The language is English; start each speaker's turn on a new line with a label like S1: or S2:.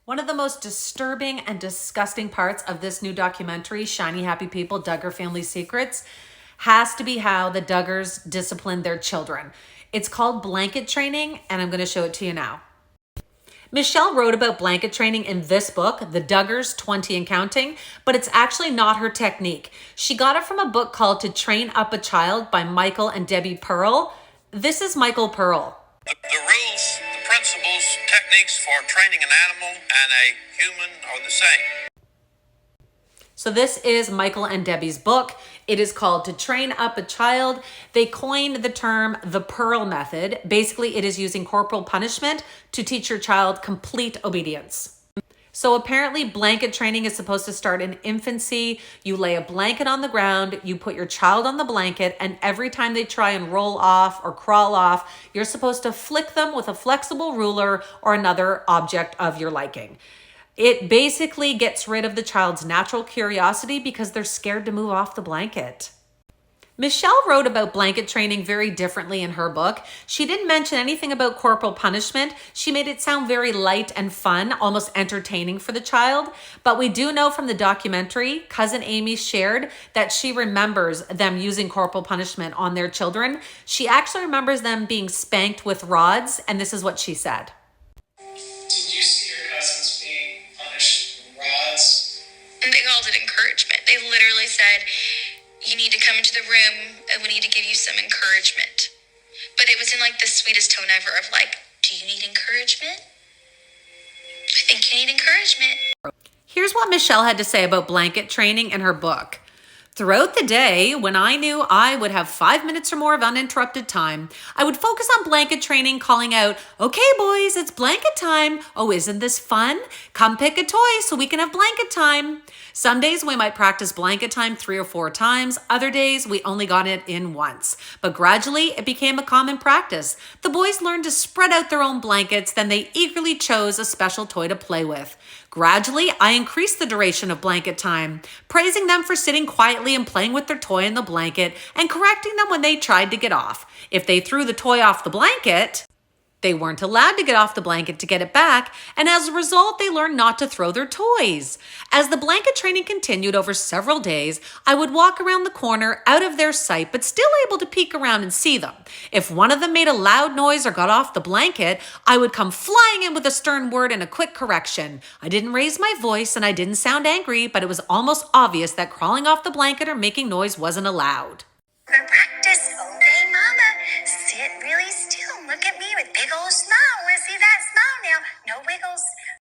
S1: One of the most disturbing and disgusting parts of this new documentary, Shiny Happy People, Duggar Family Secrets, has to be how the Duggars discipline their children. It's called blanket training, and I'm going to show it to you now. Michelle wrote about blanket training in this book, The Duggars 20 and Counting, but it's actually not her technique. She got it from a book called To Train Up a Child by Michael and Debbie Pearl. This is Michael Pearl.
S2: The rules, the principles, techniques for training an animal and a human are the same.
S1: So this is Michael and Debbie's book. It is called To Train Up a Child. They coined the term the Pearl method. Basically, it is using corporal punishment to teach your child complete obedience. So apparently blanket training is supposed to start in infancy. You lay a blanket on the ground, you put your child on the blanket, and every time they try and roll off or crawl off, you're supposed to flick them with a flexible ruler or another object of your liking. It basically gets rid of the child's natural curiosity because they're scared to move off the blanket. Michelle wrote about blanket training very differently in her book. She didn't mention anything about corporal punishment. She made it sound very light and fun, almost entertaining for the child. But we do know from the documentary, Cousin Amy shared that she remembers them using corporal punishment on their children. She actually remembers them being spanked with rods, and this is what she said.
S3: Did you see your cousins being punished with rods?
S4: And they called it encouragement. They literally said, you need to come into the room and we need to give you some encouragement. But it was in like the sweetest tone ever of like, do you need encouragement? I think you need encouragement.
S1: Here's what Michelle had to say about blanket training in her book. Throughout the day, when I knew I would have 5 minutes or more of uninterrupted time, I would focus on blanket training, calling out, okay, boys, it's blanket time. Oh, isn't this fun? Come pick a toy so we can have blanket time. Some days we might practice blanket time 3 or 4 times. Other days we only got it in once. But gradually it became a common practice. The boys learned to spread out their own blankets, then they eagerly chose a special toy to play with. Gradually, I increased the duration of blanket time, praising them for sitting quietly and playing with their toy in the blanket and correcting them when they tried to get off. If they threw the toy off the blanket, they weren't allowed to get off the blanket to get it back, and as a result, they learned not to throw their toys. As the blanket training continued over several days, I would walk around the corner out of their sight, but still able to peek around and see them. If one of them made a loud noise or got off the blanket, I would come flying in with a stern word and a quick correction. I didn't raise my voice and I didn't sound angry, but it was almost obvious that crawling off the blanket or making noise wasn't allowed.
S4: For practice, okay, mama, sit really still. Look at me with big old smile. Want to see that smile now? No wiggles.